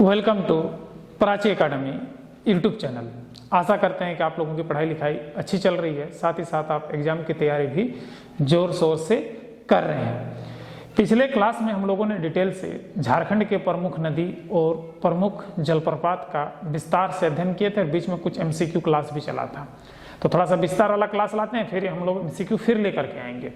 Welcome to Prachi academy YouTube channel. आशा करते हैं कि आप लोगों की पढ़ाई लिखाई अच्छी चल रही है, साथ ही साथ आप एग्जाम की तैयारी भी जोर शोर से कर रहे हैं। पिछले क्लास में हम लोगों ने डिटेल से झारखंड के प्रमुख नदी और प्रमुख जलप्रपात का विस्तार से अध्ययन किए थे। बीच में कुछ एमसीक्यू क्लास भी चला था, तो थोड़ा सा विस्तार वाला क्लास लाते हैं, फिर हम लोग एमसीक्यू फिर लेकर के आएंगे।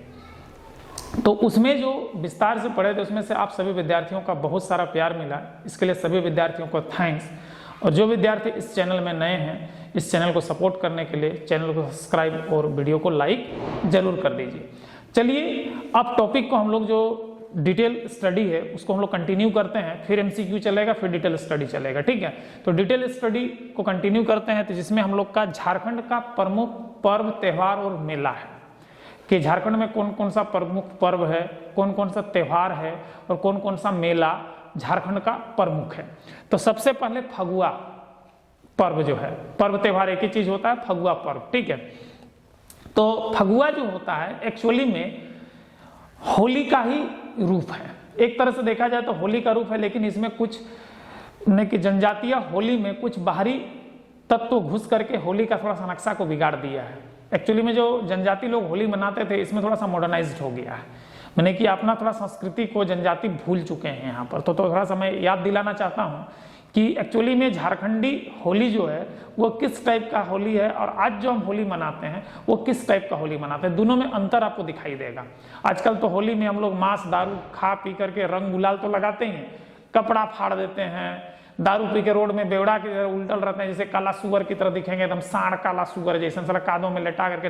तो उसमें जो विस्तार से पढ़े थे उसमें से आप सभी विद्यार्थियों का बहुत सारा प्यार मिला, इसके लिए सभी विद्यार्थियों को थैंक्स। और जो विद्यार्थी इस चैनल में नए हैं, इस चैनल को सपोर्ट करने के लिए चैनल को सब्सक्राइब और वीडियो को लाइक जरूर कर दीजिए। चलिए अब टॉपिक को हम लोग जो डिटेल स्टडी है उसको हम लोग कंटिन्यू करते हैं, फिर एमसीक्यू चलेगा, फिर डिटेल स्टडी चलेगा। ठीक है, तो डिटेल स्टडी को कंटिन्यू करते हैं, तो जिसमें हम लोग का झारखंड का प्रमुख पर्व, त्यौहार और मेला है कि झारखंड में कौन कौन सा प्रमुख पर्व है, कौन कौन सा त्यौहार है और कौन कौन सा मेला झारखंड का प्रमुख है। तो सबसे पहले फगुआ पर्व जो है, पर्व त्यौहार एक ही चीज होता है, फगुआ पर्व। ठीक है, तो फगुआ जो होता है एक्चुअली में होली का ही रूप है। एक तरह से देखा जाए तो होली का रूप है, लेकिन इसमें कुछ की जनजातीय होली में कुछ बाहरी तत्व घुस करके होली का थोड़ा सा नक्शा को बिगाड़ दिया है। एक्चुअली में जो जनजाति लोग होली मनाते थे इसमें थोड़ा सा मॉडर्नाइज्ड हो गया है, मैंने कि अपना थोड़ा संस्कृति को जनजाति भूल चुके हैं यहाँ पर। तो थोड़ा सा मैं याद दिलाना चाहता हूँ कि एक्चुअली में झारखंडी होली जो है वो किस टाइप का होली है और आज जो हम होली मनाते हैं वो किस टाइप का होली मनाते हैं, दोनों में अंतर आपको दिखाई देगा। आजकल तो होली में हम लोग मांस दारू खा पी करके रंग गुलाल तो लगाते ही हैं, कपड़ा फाड़ देते हैं, दारू पी के रोड में बेवड़ा की तरह उल्टल रहते हैं, जैसे काला सुअर की तरह दिखेंगे, एकदम सांड काला सुअर जैसे, सारा कादों में लेटा करके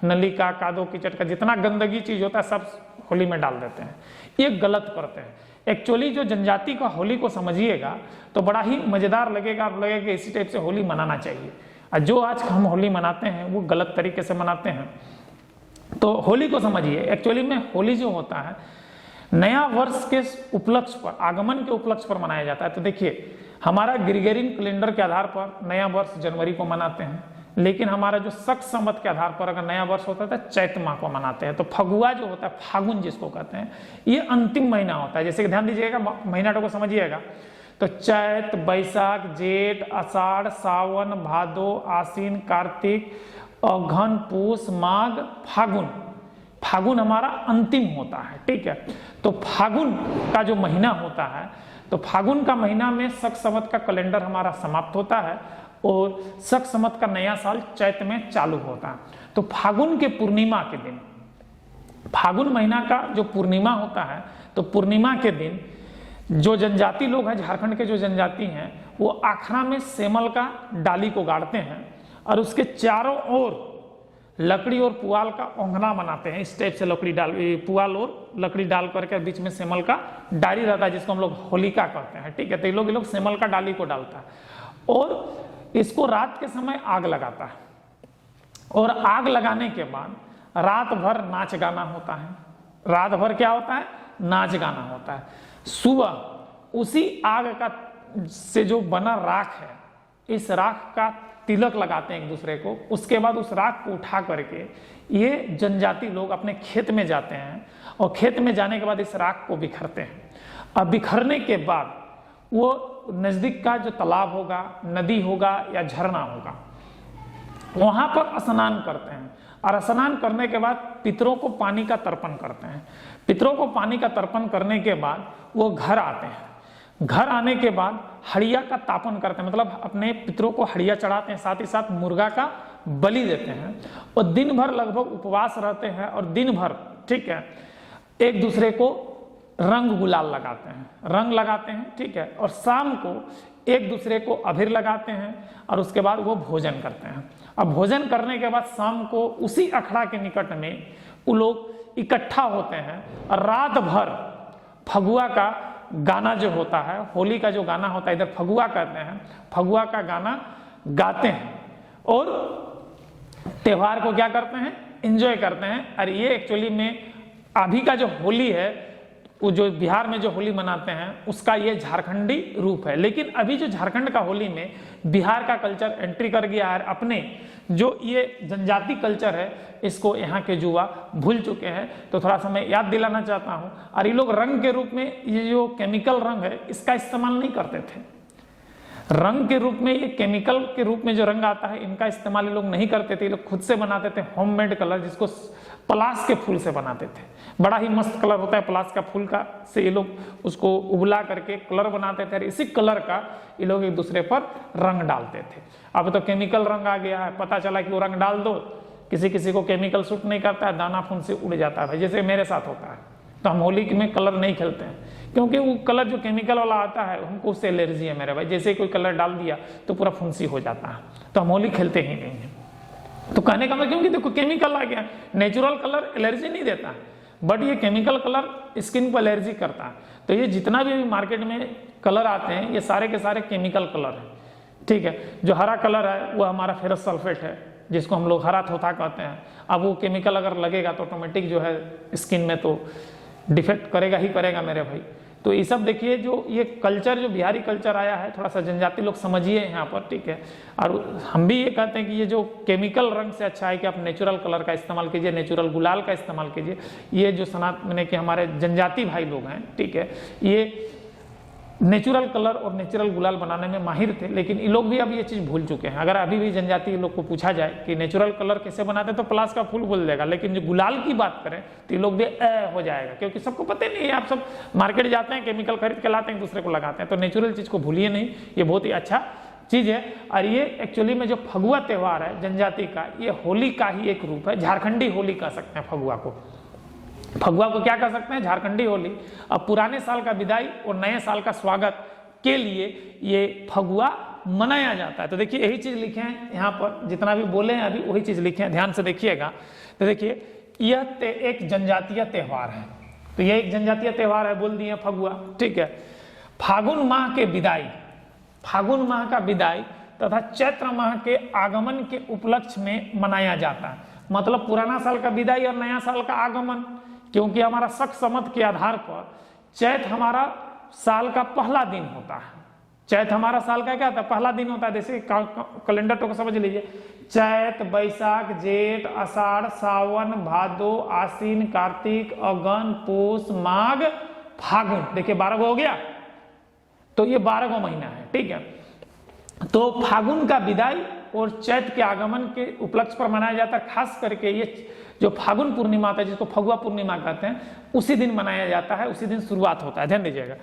नली का कादों कीचड़ का जितना गंदगी चीज होता है सब होली में डाल देते हैं। ये गलत करते हैं। एक्चुअली जो जनजाति का होली को समझिएगा तो बड़ा ही मजेदार लगेगा, आप लगेगा कि इसी टाइप से होली मनाना चाहिए। और जो आज हम होली मनाते हैं वो गलत तरीके से मनाते हैं। तो होली को समझिए, एक्चुअली में होली जो होता है नया वर्ष के उपलक्ष्य पर, आगमन के उपलक्ष्य पर मनाया जाता है। तो देखिए हमारा ग्रिगोरियन कैलेंडर के आधार पर नया वर्ष जनवरी को मनाते हैं, लेकिन हमारा जो शक संवत के आधार पर अगर नया वर्ष होता है तो चैत माह को मनाते हैं। तो फगुआ जो होता है, फागुन जिसको कहते हैं, ये अंतिम महीना होता है। जैसे कि ध्यान दीजिएगा, महीना को समझिएगा, तो चैत, बैसाख, जेठ, आषाढ़, सावन, भादो, आश्विन, कार्तिक, अघन, पूस, माघ, फागुन। फागुन हमारा अंतिम होता है। ठीक है, तो फागुन का जो महीना होता है, तो फागुन का महीना में शक संवत का कैलेंडर हमारा समाप्त होता है और शक संवत का नया साल चैत में चालू होता है। तो फागुन के पूर्णिमा के दिन, फागुन महीना का जो पूर्णिमा होता है, तो पूर्णिमा के दिन जो जनजाति लोग हैं, झारखंड के जो जनजाति हैं, वो आखड़ा में सेमल का डाली को गाड़ते हैं और उसके चारों ओर लकड़ी और पुआल का ओंघना बनाते हैं। इस टाइप से लकड़ी डाल, पुआल और लकड़ी डाल करके बीच में सेमल का डाली रहता है, जिसको हम लोग होलिका कहते हैं। ठीक है, तो ये लोग सेमल का डाली को डालता है और इसको रात के समय आग लगाता है और आग लगाने के बाद रात भर नाच गाना होता है। रात भर क्या होता है? नाच गाना होता है। सुबह उसी आग का से जो बना राख है, इस राख का तिलक लगाते हैं एक दूसरे को। उसके बाद उस राख को उठा करके ये जनजाति लोग अपने खेत में जाते हैं और खेत में जाने के बाद इस राख को बिखरते हैं। अब बिखरने के बाद वो नजदीक का जो तालाब होगा, नदी होगा या झरना होगा, वहां पर स्नान करते हैं और स्नान करने के बाद पितरों को पानी का तर्पण करते हैं। पितरों को पानी का तर्पण करने के बाद वो घर आते हैं। घर आने के बाद हड़िया का तापन करते हैं, मतलब अपने पितरों को हड़िया चढ़ाते हैं, साथ ही साथ मुर्गा का बलि देते हैं और दिन भर लगभग उपवास रहते हैं और दिन भर, ठीक है, एक दूसरे को रंग गुलाल लगाते हैं, रंग लगाते हैं। ठीक है, और शाम को एक दूसरे को अबीर लगाते हैं और उसके बाद वो भोजन करते हैं। अब भोजन करने के बाद शाम को उसी अखड़ा के निकट में वो लोग इकट्ठा होते हैं और रात भर फगुआ का गाना जो होता है, होली का जो गाना होता है, इधर फगुआ कहते हैं, फगुआ का गाना गाते हैं और त्योहार को क्या करते हैं? एंजॉय करते हैं। और ये एक्चुअली में अभी का जो होली है वो जो बिहार में जो होली मनाते हैं उसका ये झारखंडी रूप है। लेकिन अभी जो झारखंड का होली में बिहार का कल्चर एंट्री कर गया है, अपने जो ये जनजाति कल्चर है इसको यहाँ के युवा भूल चुके हैं। तो थोड़ा सा मैं याद दिलाना चाहता हूँ। और ये लोग रंग के रूप में ये जो केमिकल रंग है इसका इस्तेमाल नहीं करते थे। रंग के रूप में, ये केमिकल के रूप में जो रंग आता है इनका इस्तेमाल ये लोग नहीं करते थे। ये लोग खुद से बनाते थे होममेड कलर, जिसको पलाश के फूल से बनाते थे। बड़ा ही मस्त कलर होता है पलाश का फूल का, से ये लोग उसको उबला करके कलर बनाते थे और इसी कलर का ये लोग एक दूसरे पर रंग डालते थे। अब तो केमिकल रंग आ गया है, पता चला कि वो रंग डाल दो, किसी किसी को केमिकल सूट नहीं करता है, दाना फून से उड़ जाता है, जैसे मेरे साथ होता है। तो हम होली में कलर नहीं खेलते हैं क्योंकि वो कलर जो केमिकल वाला आता है हमको उससे एलर्जी है मेरे भाई। जैसे कोई कलर डाल दिया तो पूरा फुंसी हो जाता है, तो हम होली खेलते ही नहीं है। तो कहने का मतलब, क्योंकि देखो केमिकल आ गया, नेचुरल कलर एलर्जी नहीं देता है, बट ये केमिकल कलर स्किन को एलर्जी करता है। तो ये जितना भी मार्केट में कलर आते हैं ये सारे के सारे केमिकल कलर हैं, ठीक है। जो हरा कलर है वो हमारा फेरस सल्फेट है, जिसको हम लोग हरा थोथा कहते हैं। अब वो केमिकल अगर लगेगा तो ऑटोमेटिक जो है स्किन में तो डिफेक्ट करेगा ही करेगा मेरे भाई। तो ये सब देखिए, जो ये कल्चर जो बिहारी कल्चर आया है, थोड़ा सा जनजाति लोग समझिए यहाँ पर, ठीक है। और हम भी ये कहते हैं कि ये जो केमिकल रंग से अच्छा है कि आप नेचुरल कलर का इस्तेमाल कीजिए, नेचुरल गुलाल का इस्तेमाल कीजिए। ये जो सनातन के हमारे जनजाति भाई लोग हैं, ठीक है, ये नेचुरल कलर और नेचुरल गुलाल बनाने में माहिर थे, लेकिन ये लोग भी अब ये चीज़ भूल चुके हैं। अगर अभी भी जनजाति लोग को पूछा जाए कि नेचुरल कलर कैसे बनाते हैं तो पलाश का फूल बोल देगा, लेकिन जो गुलाल की बात करें तो ये लोग भी हो जाएगा, क्योंकि सबको पता नहीं है। आप सब मार्केट जाते हैं, केमिकल खरीद के लाते हैं, दूसरे को लगाते हैं। तो नेचुरल चीज़ को भूलिए नहीं, ये बहुत ही अच्छा चीज़ है। और ये एक्चुअली में जो फगुआ त्यौहार है जनजाति का, ये होली का ही एक रूप है। झारखंडी होली कह सकते हैं फगुआ को। फगुआ को क्या कह सकते हैं? झारखंडी होली। अब पुराने साल का विदाई और नए साल का स्वागत के लिए ये फगुआ मनाया जाता है। तो देखिए यही चीज लिखे हैं यहाँ पर, जितना भी बोले हैं अभी वही चीज लिखे हैं, ध्यान से देखिएगा। तो देखिए यह एक जनजातीय त्यौहार है, तो यह एक जनजातीय त्यौहार है, बोल दिए फगुआ, ठीक है। फागुन माह के विदाई, फागुन माह का विदाई तथा चैत्र माह के आगमन के उपलक्ष्य में मनाया जाता है। मतलब पुराना साल का विदाई और नया साल का आगमन, क्योंकि हमारा शक समत के आधार पर चैत हमारा साल का पहला दिन होता है। चैत हमारा साल का क्या होता है? पहला दिन होता है। जैसे कैलेंडर को समझ लीजिए, चैत, बैसाख, जेठ, आषाढ़, सावन, भादो, आश्विन, कार्तिक, अगन, पूस, माघ, फागुन। देखिए 12 हो गया, तो ये 12 महीना है, ठीक है। तो फागुन का विदाई और चैत के आगमन के उपलक्ष्य पर मनाया जाता है। खास करके ये जो फागुन पूर्णिमा होता है, जिसको फगुआ पूर्णिमा कहते हैं, उसी दिन मनाया जाता है, उसी दिन शुरुआत होता है। ध्यान दीजिएगा,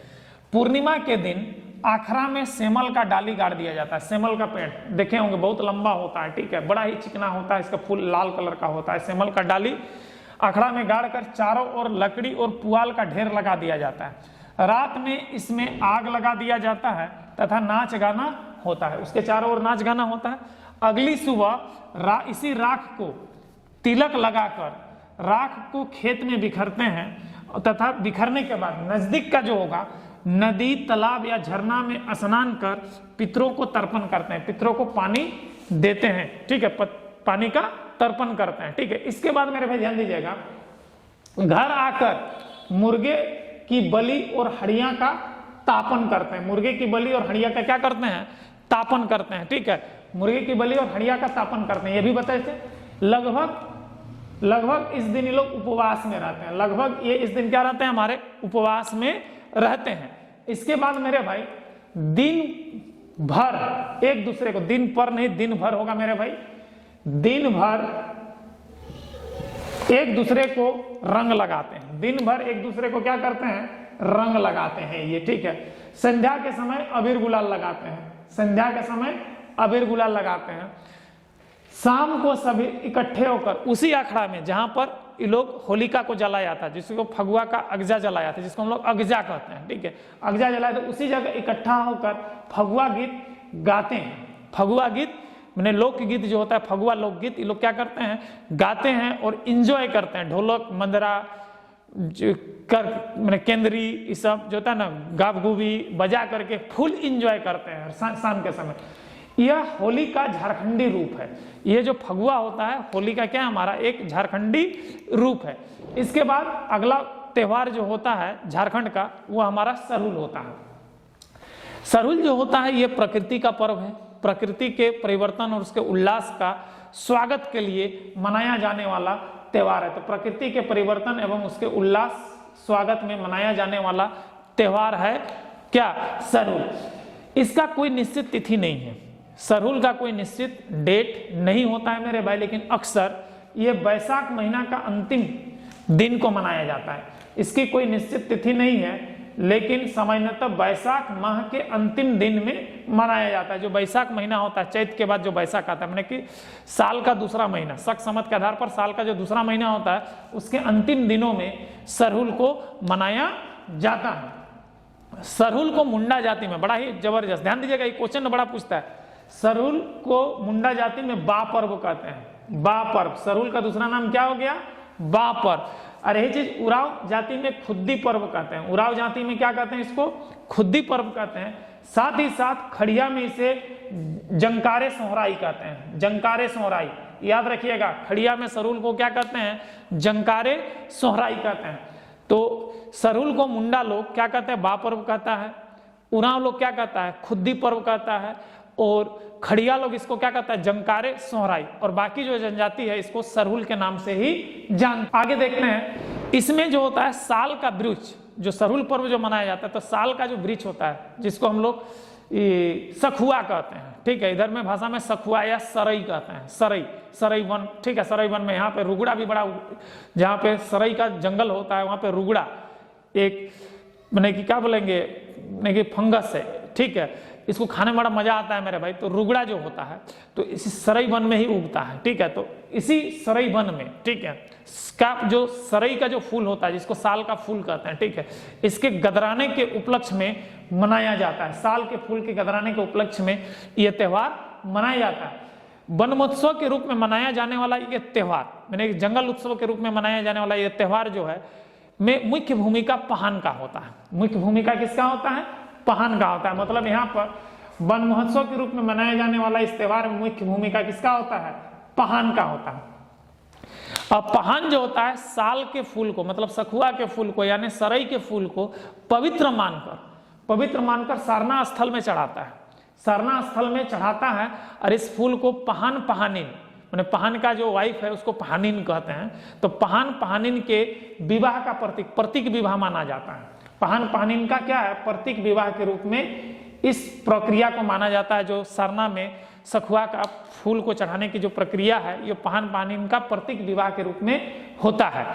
पूर्णिमा के दिन आखरा में सेमल का डाली गाड़ दिया जाता है। सेमल का पेड़ देखे होंगे, बहुत लंबा होता है, ठीक है, बड़ा ही चिकना होता है, इसका फूल लाल कलर का होता है। सेमल का डाली आखड़ा में गाड़ कर चारों ओर लकड़ी और पुआल का ढेर लगा दिया जाता है। रात में इसमें आग लगा दिया जाता है तथा नाच गाना होता है। उसके चारों ओर नाच गाना होता है। अगली सुबह इसी राख को तिलक लगाकर राख को खेत में बिखरते हैं तथा बिखरने के बाद नजदीक का जो होगा नदी, तालाब या झरना में स्नान कर पितरों को तर्पण करते हैं, पितरों को पानी देते हैं, ठीक है, पानी का तर्पण करते हैं, ठीक है। इसके बाद मेरे भाई ध्यान दीजिएगा, घर आकर मुर्गे की बलि और हड़िया का तापन करते हैं। मुर्गे की बलि और हड़िया का क्या करते हैं? तापन करते हैं, ठीक है। मुर्गे की बलि और हड़िया का तापन करते हैं। ये भी बताए थे, लगभग इस दिन ये लोग उपवास में रहते हैं। लगभग ये इस दिन क्या रहते हैं? हमारे उपवास में रहते हैं। इसके बाद मेरे भाई दिन भर एक दूसरे को, दिन पर नहीं दिन भर होगा मेरे भाई, दिन भर एक दूसरे को रंग लगाते हैं। दिन भर एक दूसरे को क्या करते हैं? रंग लगाते हैं ये, ठीक है। संध्या के समय अबीर गुलाल लगाते हैं, संध्या के समय अबीर गुलाल लगाते हैं। शाम को सभी इकट्ठे होकर उसी अखड़ा में जहां पर ये लोग होलिका को जलाया था, जिसको फगुआ का अगजा जलाया था, जिसको हम लोग अगजा कहते हैं, ठीक है, अगजा जलाया था, उसी जगह इकट्ठा होकर फगुआ गीत गाते हैं। फगुआ गीत मैंने लोकगीत जो होता है, फगुआ लोकगीत, ये लोग क्या करते हैं? गाते हैं और इंजॉय करते हैं। ढोलक, मंदरा, मैंने केंद्री, ये सब जो होता है ना, गाबगुबी बजा करके फुल इंजॉय करते हैं शाम के समय। यह होली का झारखंडी रूप है। ये जो फगुआ होता है होली का क्या हमारा एक झारखंडी रूप है। इसके बाद अगला त्यौहार जो होता है झारखंड का, वो हमारा सरहुल होता है। सरहुल जो होता है ये प्रकृति का पर्व है, प्रकृति के परिवर्तन और उसके उल्लास का स्वागत के लिए मनाया जाने वाला त्यौहार है। तो प्रकृति के परिवर्तन एवं उसके उल्लास स्वागत में मनाया जाने वाला त्यौहार है क्या, सरहुल। इसका कोई निश्चित तिथि नहीं है, सरहुल का कोई निश्चित डेट नहीं होता है मेरे भाई, लेकिन अक्सर ये वैशाख महीना का अंतिम दिन को मनाया जाता है। इसकी कोई निश्चित तिथि नहीं है, लेकिन सामान्यतः वैशाख माह के अंतिम दिन में मनाया जाता है। जो वैशाख महीना होता है, चैत के बाद जो वैशाख आता है, मैंने कि साल का दूसरा महीना, शक समत के आधार पर साल का जो दूसरा महीना होता है, उसके अंतिम दिनों में सरहुल को मनाया जाता है। सरहुल को मुंडा जाति में, बड़ा ही जबरदस्त ध्यान दीजिएगा, ये क्वेश्चन बड़ा पूछता है। सरहुल को मुंडा जाति में बा पर्व कहते हैं, बा पर्व। सरहुल का दूसरा नाम क्या हो गया, बा पर्व। और यही चीज उराव जाति में खुद्दी पर्व कहते हैं, उराव जाति में क्या कहते हैं, इसको खुद्दी पर्व कहते हैं। साथ ही साथ खड़िया में इसे जंकारे सोहराई कहते हैं, जंकारे सोहराई, याद रखिएगा। खड़िया में सरहुल को क्या कहते हैं, जंकारे सोहराई कहते हैं। तो सरहुल को मुंडा लोग क्या कहते हैं, बा पर्व कहता है, उराव लोग क्या कहता है, खुद्दी पर्व कहता है, और खड़िया लोग इसको क्या कहता है, जंकारे सोहराई, और बाकी जो जनजाति है इसको सरहुल के नाम से ही जान। आगे देखते हैं, इसमें जो होता है साल का वृक्ष, जो सरहुल पर्व जो मनाया जाता है, तो साल का जो वृक्ष होता है जिसको हम लोग सखुआ कहते हैं, ठीक है, इधर में भाषा में सखुआ या सरई कहते हैं, सरई, सरई वन, ठीक है, सरई वन में यहाँ पे रुगड़ा भी बड़ा, जहाँ पे सरई का जंगल होता है वहाँ पे रुगड़ा एक मैंने कि क्या बोलेंगे, कि फंगस है, ठीक है, इसको खाने में बड़ा मजा आता है मेरे भाई। तो रुगड़ा जो होता है तो इसी सरई वन में ही उगता है, ठीक है। तो इसी सरई वन में, ठीक है, का जो सरई का जो फूल होता है जिसको साल का फूल कहते हैं, ठीक है, इसके गदराने के उपलक्ष्य में मनाया जाता है। साल के फूल के गदराने के उपलक्ष्य में यह त्यौहार मनाया जाता है। वन महोत्सव के रूप में मनाया जाने वाला ये त्यौहार, मैंने जंगल उत्सव के रूप में मनाया जाने वाला ये त्यौहार जो है में मुख्य भूमिका पहान का होता है। मुख्य भूमिका किसका होता है, पहान का होता है। मतलब यहाँ पर वन महोत्सव के रूप में मनाया जाने वाला इस त्यौहार में मुख्य भूमिका किसका होता है, पहान का होता है। अब पहान जो होता है साल के फूल को, मतलब सखुआ के फूल को यानी सरई के फूल को पवित्र मानकर सारना स्थल में चढ़ाता है, सारना स्थल में चढ़ाता है। और इस फूल को पहान पहानिन, मैंने पहान का जो वाइफ है उसको पहानिन कहते हैं। तो पहान पहानिन के विवाह का प्रतीक विवाह माना जाता है। पहान पहानिन का क्या है, प्रतीक विवाह के रूप में इस प्रक्रिया को माना जाता है। जो सरना में सखुआ का फूल को चढ़ाने की जो प्रक्रिया है, ये पहान पहानिन का प्रतीक विवाह के रूप में होता है।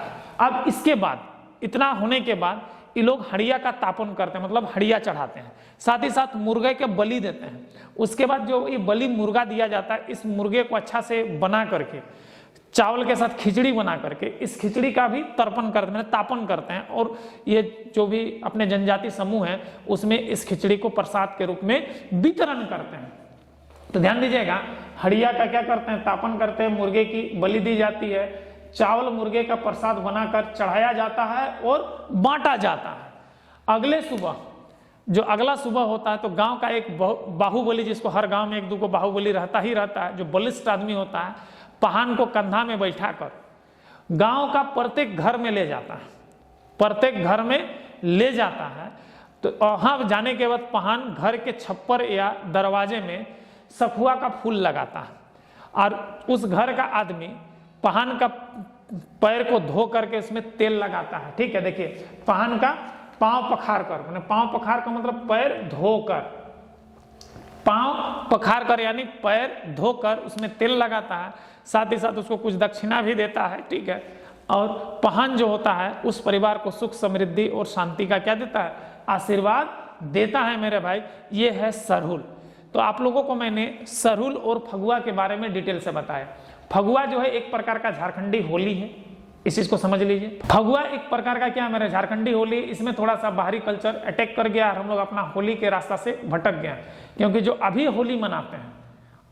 अब इसके बाद, इतना होने के बाद ये लोग हड़िया का तापन करते हैं, मतलब हड़िया चढ़ाते हैं, साथ ही साथ मुर्गे के बलि देते हैं। उसके बाद जो ये बलि मुर्गा दिया जाता है, इस मुर्गे को अच्छा से बना करके चावल के साथ खिचड़ी बना करके इस खिचड़ी का भी तर्पण करते हैं, तापन करते हैं। और ये जो भी अपने जनजाति समूह हैं उसमें इस खिचड़ी को प्रसाद के रूप में वितरण करते हैं। तो ध्यान दीजिएगा, हड़िया का क्या करते हैं, तापन करते हैं, मुर्गे की बलि दी जाती है, चावल मुर्गे का प्रसाद बनाकर चढ़ाया जाता है और बांटा जाता है। अगले सुबह, जो अगला सुबह होता है, तो गांव का एक बाहुबली, जिसको हर गांव में एक दो को बाहुबली रहता ही रहता है, जो बलिष्ठ आदमी होता है, पहान को कंधा में बैठाकर गांव का प्रत्येक घर में ले जाता है, प्रत्येक घर में ले जाता है। तो वहां जाने के बाद पहान घर के छप्पर या दरवाजे में सखुआ का फूल लगाता है, और उस घर का आदमी पहान का पैर को धो करके उसमें तेल लगाता है, ठीक है। देखिए, पहान का पांव पखार कर, मैंने पांव पखार का मतलब पैर धोकर, पांव पखार कर यानी पैर धोकर उसमें तेल लगाता है, साथ ही साथ उसको कुछ दक्षिणा भी देता है, ठीक है। और पहान जो होता है उस परिवार को सुख समृद्धि और शांति का क्या देता है, आशीर्वाद देता है मेरे भाई। ये है सरहुल। तो आप लोगों को मैंने सरहुल और फगुआ के बारे में डिटेल से बताया। फगुआ जो है एक प्रकार का झारखंडी होली है, इस चीज को समझ लीजिए। फगुआ एक प्रकार का क्या है मेरे, झारखंडी होली। इसमें थोड़ा सा बाहरी कल्चर अटैक कर गया और हम लोग अपना होली के रास्ता से भटक गए, क्योंकि जो अभी होली मनाते हैं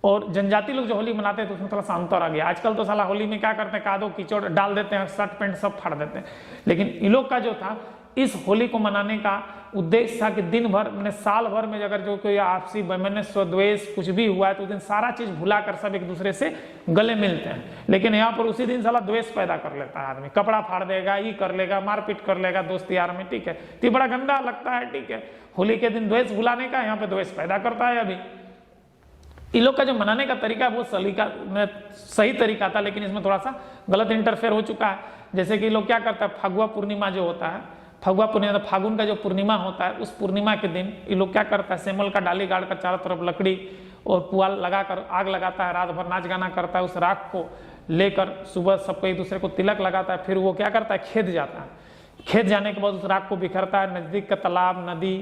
और जनजाति लोग जो होली मनाते हैं तो उसमें थोड़ा सा अंतर आ गया। आजकल तो साला होली में क्या करते हैं, कादो कीचड़ डाल देते हैं, शर्ट पैंट सब फाड़ देते हैं। लेकिन इन लोग का जो था, इस होली को मनाने का उद्देश्य था कि दिन भर मैंने साल भर में अगर जो कोई आपसी वैमनस्य द्वेष कुछ भी हुआ है तो उस दिन सारा चीज भुला कर सब एक दूसरे से गले मिलते हैं। लेकिन यहाँ पर उसी दिन साला द्वेष पैदा कर लेता है आदमी, कपड़ा फाड़ देगा, ये कर लेगा, मारपीट कर लेगा दोस्त यार में, ठीक है, तो बड़ा गंदा लगता है, ठीक है। होली के दिन द्वेष भुलाने का, यहाँ पे द्वेष पैदा करता है। अभी इन लोग का जो मनाने का तरीका है वो सही तरीका था, लेकिन इसमें थोड़ा सा गलत इंटरफेयर हो चुका है। जैसे कि लोग क्या करता है, फगुआ पूर्णिमा जो होता है, फगुआ पूर्णिमा फागुन का जो पूर्णिमा होता है, उस पूर्णिमा के दिन ये लोग क्या करता है, सेमल का डाली गाड़ कर चारों तरफ लकड़ी और पुआल लगाकर आग लगाता है, रात भर नाच गाना करता है, उस राख को लेकर सुबह सबको एक दूसरे को तिलक लगाता है, फिर वो क्या करता है, खेत जाता है। खेत जाने के बाद उस राख को बिखरता है, नजदीक का तालाब, नदी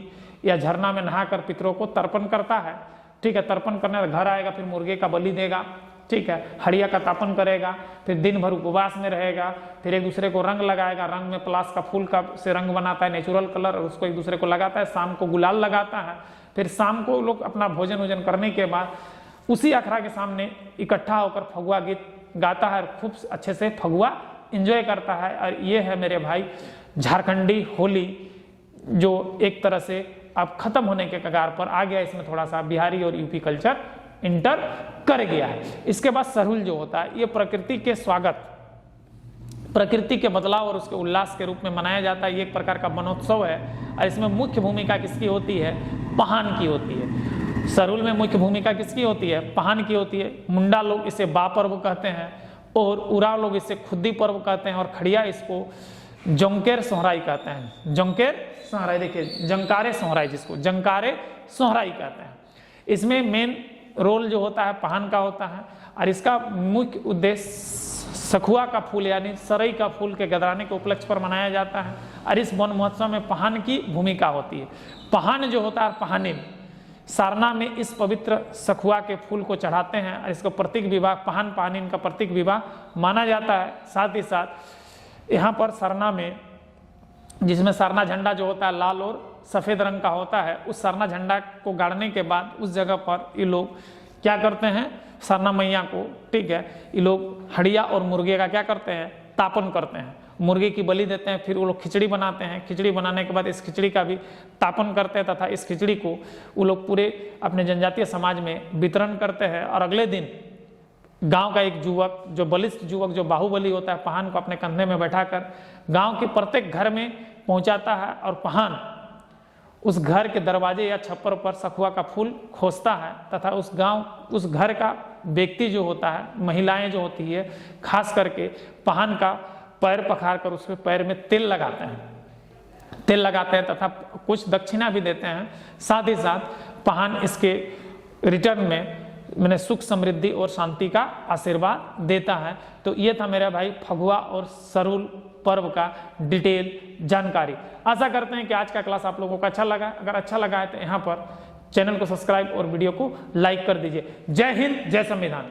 या झरना में नहाकर पितरों को तर्पण करता है, ठीक है। तर्पण करने घर आएगा, फिर मुर्गे का बलि देगा, ठीक है, हड़िया का तापन करेगा, फिर दिन भर उपवास में रहेगा, फिर एक दूसरे को रंग लगाएगा, रंग में प्लास का फूल का से रंग बनाता है, नेचुरल कलर, और उसको एक दूसरे को लगाता है, शाम को गुलाल लगाता है। फिर शाम को लोग अपना भोजन वोजन करने के बाद उसी अखड़ा के सामने इकट्ठा होकर फगुआ गीत गाता है, खूब अच्छे से फगुआ एंजॉय करता है। और ये है मेरे भाई झारखंडी होली, जो एक तरह से अब खत्म होने के कगार पर आ गया। इसमें थोड़ा सा बिहारी और यूपी कल्चर इंटर कर गया है। इसके बाद सरहुल जो होता है, ये प्रकृति के स्वागत, प्रकृति के बदलाव और उसके उल्लास के रूप में मनाया जाता है। ये एक प्रकार का वनोत्सव है और इसमें मुख्य भूमिका किसकी होती है, पहान की होती है। सरहुल में मुख्य भूमिका किसकी होती है, पहान की होती है। मुंडा लोग इसे बा पर्व कहते हैं और उराव लोग इसे खुद्दी पर्व कहते हैं और खड़िया इसको जंकेर सोहराई कहते हैं। जंकेर सोहराई, देखिए जंकारे सोहराई, जिसको जंकारे सोहराई कहते हैं। इसमें मेन रोल जो होता है पहान का होता है और इसका मुख्य उद्देश्य सखुआ का फूल यानी सरई का फूल के गदराने के उपलक्ष्य पर मनाया जाता है। और इस वन महोत्सव में पहान की भूमिका होती है। पहान जो होता है, पहानिन सारना में इस पवित्र सखुआ के फूल को चढ़ाते हैं और इसको प्रतीक विवाह, पहान पहानिन का प्रतीक विवाह माना जाता है। साथ ही साथ यहाँ पर सरना में, जिसमें सरना झंडा जो होता है लाल और सफ़ेद रंग का होता है, उस सरना झंडा को गाड़ने के बाद उस जगह पर ये लोग क्या करते हैं, सरना मैया को, ठीक है, ये लोग हड़िया और मुर्गे का क्या करते हैं, तापन करते हैं, मुर्गे की बलि देते हैं। फिर वो लोग खिचड़ी बनाते हैं, खिचड़ी बनाने के बाद इस खिचड़ी का भी तापन करते हैं तथा इस खिचड़ी को वो लोग पूरे अपने जनजातीय समाज में वितरण करते हैं। और अगले दिन गांव का एक युवक, जो बलिष्ठ युवक, जो बाहुबली होता है, पहान को अपने कंधे में बैठाकर गांव के प्रत्येक घर में पहुंचाता है और पहान उस घर के दरवाजे या छप्पर पर सखुआ का फूल खोसता है तथा उस घर का व्यक्ति जो होता है, महिलाएं जो होती है, खास करके पहान का पैर पखार कर उसके पैर में तेल लगाते हैं तथा कुछ दक्षिणा भी देते हैं। साथ ही साथ पहान इसके रिटर्न में मैंने सुख समृद्धि और शांति का आशीर्वाद देता है। तो ये था मेरा भाई फगुआ और सरहुल पर्व का डिटेल जानकारी। आशा करते हैं कि आज का क्लास आप लोगों को अच्छा लगा। अगर अच्छा लगा है तो यहाँ पर चैनल को सब्सक्राइब और वीडियो को लाइक कर दीजिए। जय हिंद, जय संविधान।